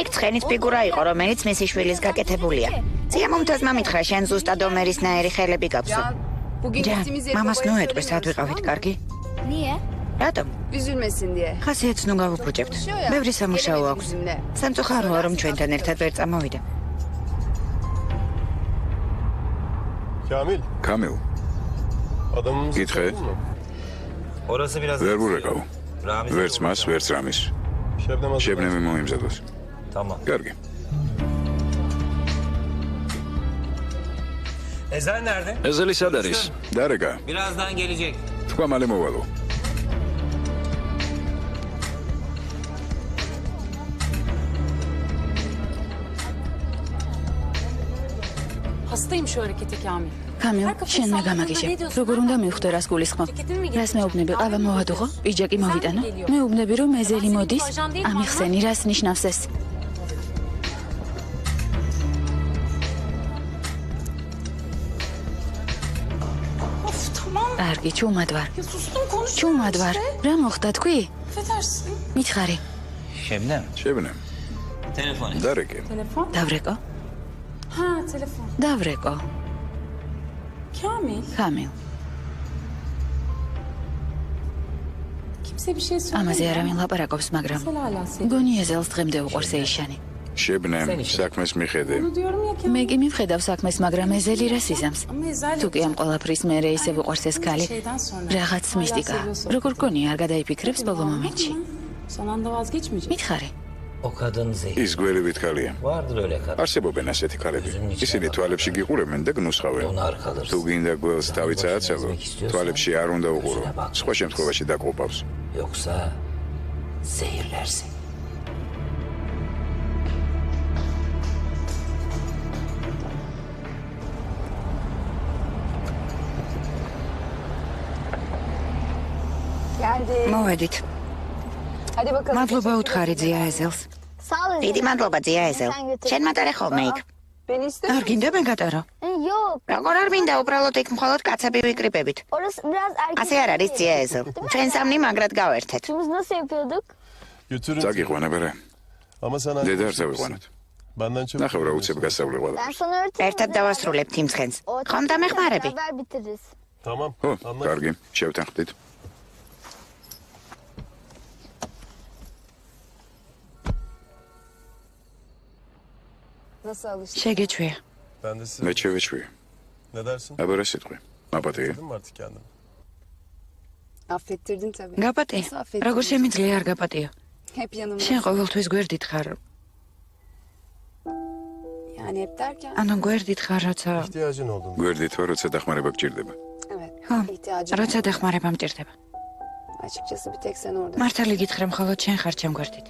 იქ ცხენის ფიგურა იყო, რომელიც მისი შვილის გაკეთებულია. სიამოვნთასმა მითხრა, შენ ზუსტად ომერისნაირი ხელები გაქვსო. მამას ნოეტყვის რად ვიყავით, კარგი? რატომ? ხასიათს ნუ გავუბრუჭებთ. ბევრი სამუშაო აქვს. სამწუხაროა, რომ ჩვენთან ერთად ვერ წამოვიდა. Kamil. Gitxe. ვერ ვურეკავ. ვერც მას, ვერც რამის. შებნემი მოიმზადოს. კარგი. Ezel nerede? Ezeli sad არის? Darega. Birazdan gelecek. თქვა მალე მოვალო. Hastayım şu harekete Kamil. Kamil, შენ მე გამაგიჟე. როგორ უნდა მივხვდე რას გულისხმობ? რას მეუბნები, ყავა მოვადუღო? პიჯაკი მოვიტანო? მეუბნები რომ ეზელი მოდის? ამიხსენი რას ნიშნავს ეს? კარგი, ჩუმად ვარ. ჩუმად ვარ. რა მოხდა თქვი? მითხარი. შებნემ. Telefon. Darega. დავრეკო? Ha telefon. დავრეკო. Kamil. Kimse bir şey söylemiyor. ამაზე არავინ ლაპარაკობს, მაგრამ გონი ეზელს დღემდე უყვარს ეიშანი. შებნემ, საქმეს მიხედე. მე კი მივხედავ საქმეს, მაგრამ ეზელი რას იზამს? თუ კი ამ ყველაფრის მერე ისევ უყვარს ეს ქალი, რაღაც მისტიკა. როგორ გონი არ გადაიფიქრებს ბოლო მომენტში? Son anda vazgeçmeyecek. მითხარი. O kadın zehir. ის გველივით ქალია. Vardır öyle kadın. არსებობენ ასეთი ქალები. ისინი თვალებში გიყურებენ და გნუსხავენ. თუ გინდა გველს თავიც ააცალო, თვალებში არ უნდა უყურო. სხვა შემთხვევაში დაკოპავს. Yoksa zehirlersin. მოვედით. მადლობა უთხარი ძია ეზელს. დიდი მადლობა ძია ეზელ. შენ მატარე ხოლმე იქ. არ გინდა მე გატარო? როგორ არ მინდა, უბრალოდ იქ მხოლოდ კაცები ვიკრიბებით. ასე არ არის ძია ეზელ. ჩვენ სამნი მაგრად გავერთეთ. წაგიყვანა ბერე. დედა არ წავიყვანოთ. ნახევ რა უცებ გასავლეყვალა. ერთად დავასრულებთ იმ ცხენს. ხომ დამეხმარები? ხო, კარგი, შევთანხმდით. შეგეჩვია. მე შევეჩვია. აბა რა სიტყვი? მაპატია. Affettirdin tabii. გაპატი? როგორ შემიძლია არ გაპატიო? Hep yanımda. შენ ყოველთვის გვერდით ხარ. Yani hep derken. ანუ გვერდით ხარ, როცა გვერდით ვარ, როცა დახმარება გჭირდება. Evet. ხო, İhtiyacım. როცა დახმარება მჭირდება. Açıkçası bir tek sen orada. მართალი გითხრა, მხოლოდ შენ ხარ ჩემ გვერდით.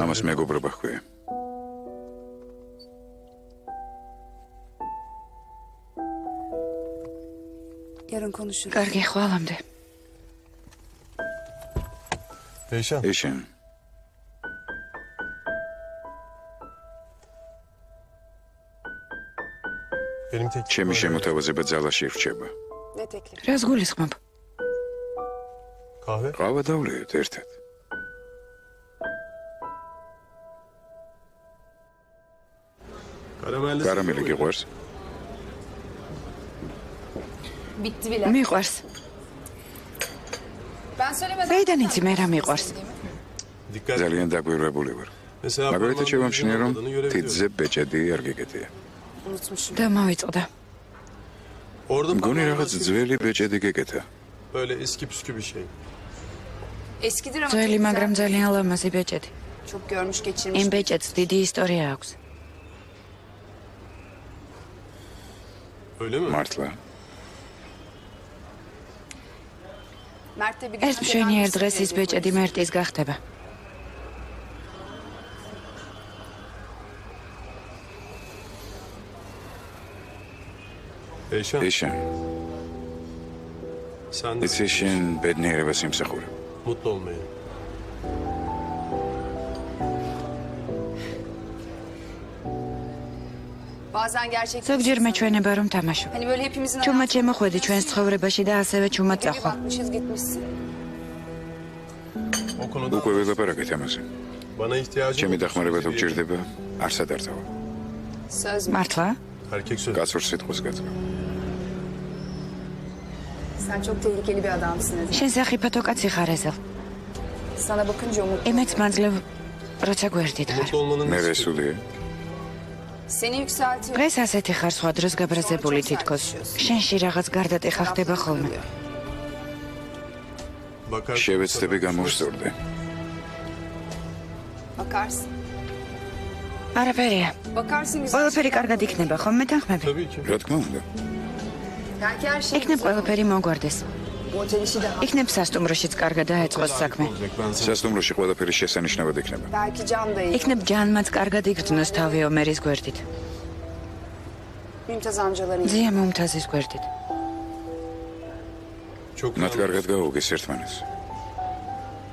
ამას მეგობრობა ჰქვია. Yarın konuşuruz. კარგი, ხვალამდე. ეშენ. ჩემი შემოთავაზება ძალაში რჩება. Ne teklif? რას გულისხმობ? ყავა დავლიოთ ერთად. კარამელი გიყვარს? Bitti bile. მიყვარს. Ben söylemeden. ვეიდან იცი მე რა მიყვარს? ძალიან დაგვირებული ვარ. მაგალითად შევამჩნია, რომ თითზე ბეჭედი არ გეკეთია. Unutmuşum. და მოვიწყდა. მგონი რაღაც ძველი ბეჭედი გეკეთა. Böyle eski püskü bir şey. Eskidir ama. ძველი, çok მაგრამ güzel. ძალიან ლამაზი ბეჭედი. Çok görmüş geçirmiş. იმ ბეჭედს დიდი ისტორია აქვს. Öyle mi? მართლა. Mert de bir gün ერთ მშვენიერ დღეს ის ბეჭედი მერტის გახდება. ეშენ. Sen de იცი შენ ბედნიერებას იმსახურებ. mutlu olmayı. Bazen gerçekten. ზოგჯერ მეჩვენება რომ თამაშობ. Hani böyle hepimizin ჩუმად შემოხვედი ჩვენს ცხოვრებაში და ასევე ჩუმად bir წახვალ. bakmışız gitmişsin. O konuda უკვე ველაპარაკეთ ამაზე. Bana ihtiyacın ჩემი olursa დახმარება თუ bizi გჭირდება, არსად არტავა. Söz mü? მართლა? Erkek sözü. კაცურ სიტყვას გაწვა. Sen çok tehlikeli bir adamsın Ezel. შენ საფათო კაცი ხარ ეზელ. Sana bakınca umut. იმეც მანძლევ როცა გვერდით ხარ. Mutlu olmanın მე bir sırrı. რესულია? Seni yükseltiyor. დღეს ასეთი ხარ სხვა დროს გაბრაზებული თითქოს. შენში რაღაც გარდატეხა ხდება ხოლმე. Bakarsın. შევეცდები გამოვსწორდე. Bakarsın. არაფერია. Bakarsın güzel. ყველაფერი კარგად იქნება, ხომ მეთანხმები? Tabii ki. რა თქმა უნდა. Belki her şey იქნებ ყველაფერი მოგვარდეს. Bu otel işi de. იქნებ სასტუმროშიც კარგად დაეწყოს საქმე. Olacak ben sana. სასტუმროში ყველაფერი შესანიშნავად იქნება. Belki can da iyi. იქნებ ჯანმაც კარგად იგრძნოს თავი ომერის გვერდით. Mümtaz amcaların iyi. ზია მომთაზის გვერდით. Çok iyi მათ კარგად გაუგეს ერთმანეთს.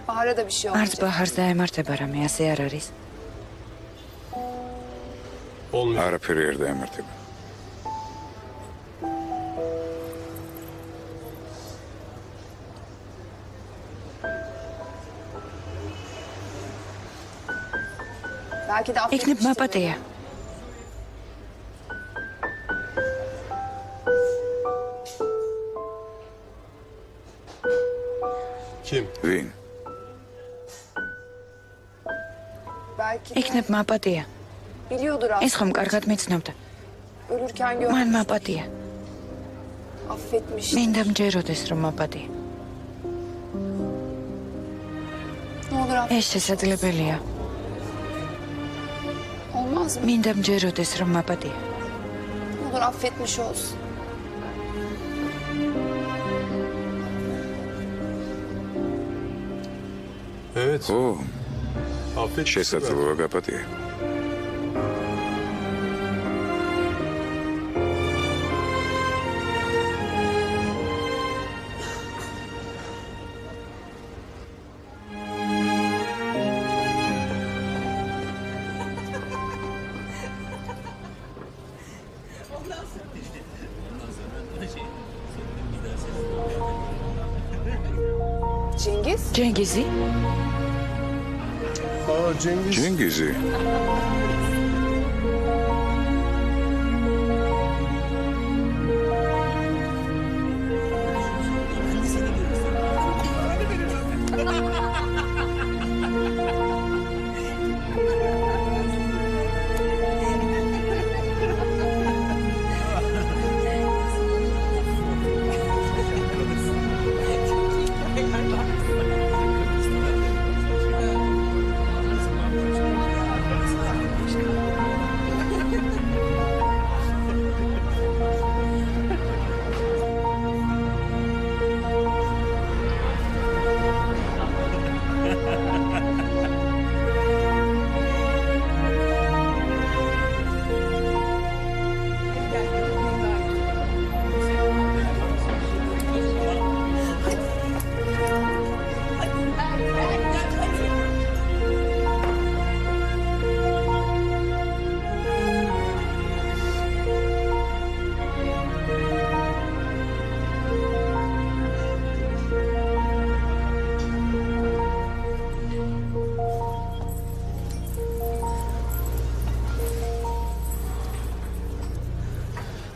Bahar'a da bir şey არც olmayacak. ბაჰარს დაემართება რამე, ასე არ არის. olmuyor. არაფერი არ დაემართება. Belki de affetmiştir. იქნებ მაპატია. Kim? ვინ? Belki de იქნებ მაპატია. biliyordur ეს aslında. ხომ კარგად მეცნობდა. Ölürken gör. მან მაპატია. Affetmiş. მინდა მჯეროდეს რომ მაპატია. Ne olur affet. ეს შესაძლებელია. Olmaz mı? მინდა მჯეროდეს რომ მაპატია. Ne olur affetmiş olsun. Evet. ო, Affet. შესაძლოა გაპატია. Cengiz. ჯენგიზი? Aa Cengiz. ჯენგიზი.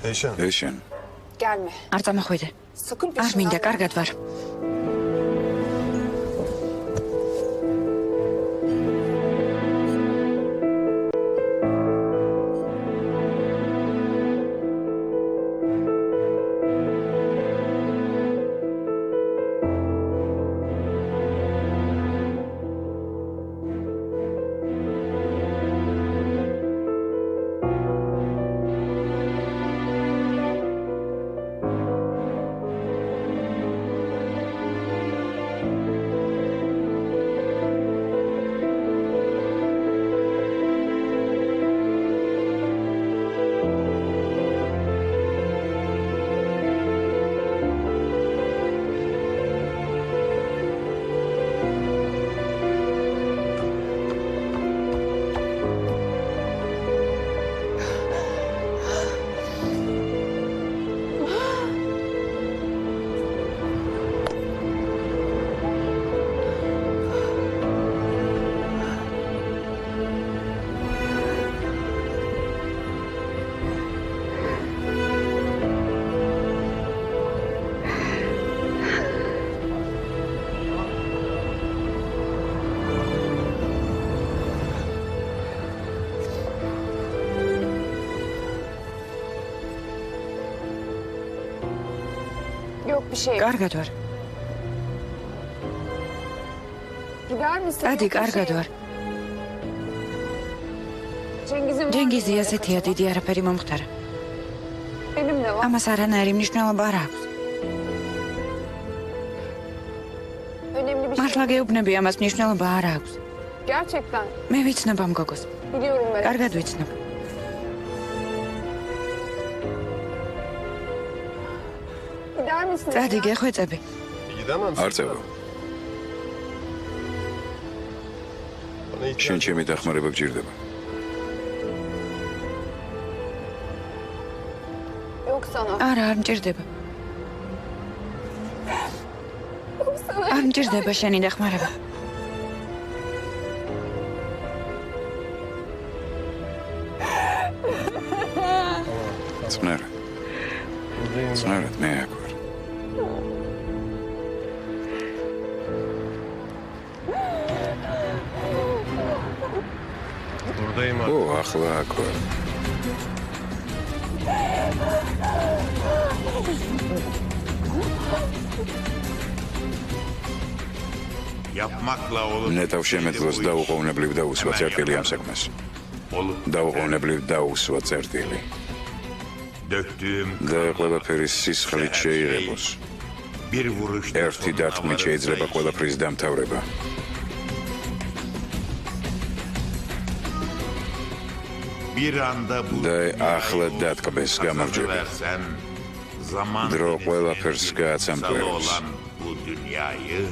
Eyşan. ეშენ, Gelme. არ წამოხვიდე. Sakın არ peşimden. მინდა, კარგად ვარ. bir şey. კარგად ვარ. Gider misin? დადი, Yok bir კარგად şey. ვარ. Cengiz'in var ჯენგიზი mı? ასეთია, დიდი არაფერი მომხდარა. Benim de var. ამას არანაირი მნიშვნელობა არ აქვს. Önemli bir şey. მართლა გეუბნები, ამას მნიშვნელობა არ აქვს. Gerçekten. მე ვიცნობ ამ გოგოს. Biliyorum ben. კარგად ვიცნობ. Gider misin? დადი, გეხვეწები. Gidemem. არ წევა. Bana შენ ihtiyacın ჩემი დახმარება გჭირდება. Yok sana. არა, არ მჭირდება. არ მჭირდება შენი დახმარება. Წნერად, buradayım ben. წნერად მე აქ ვარ. Buradayım abi. ო, ახლა აქ ვარ. Yapmakla olur. ნეტავ შემეძლოს დაუყოვნებლივ დაუსვა წერტილი ამ საქმეს. Olup დაუყოვნებლივ დაუსვა წერტილი. döktüğüm და ყველაფერი სისხლით შეიღებოს. bir vuruşta ერთი დარტყმით შეიძლება ყველაფრის დამთავრება. bir anda bu და dünyayı ახლა დატკბეს გამარჯვება. kazanıversen, zaman Dro ile ყველაფერს birbirine გააცამკლებს. salı olan bu dünyayı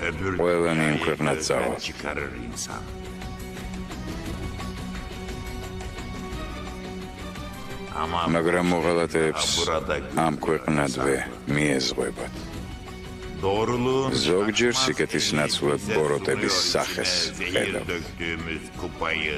öbür ყველანი dünyayı იმქვეყნად gözden წავალ. çıkarır insan. Ama მაგრამ მოღალატეებს burada ამ ქვეყნადვე მიეზღვებათ. doğruluğun ზოგჯერ saçma სიკეთის seyri ნაცვლად bize ბოროტების sunuyor სახეს içine zehir ხედავ. döktüğümüz kupayı.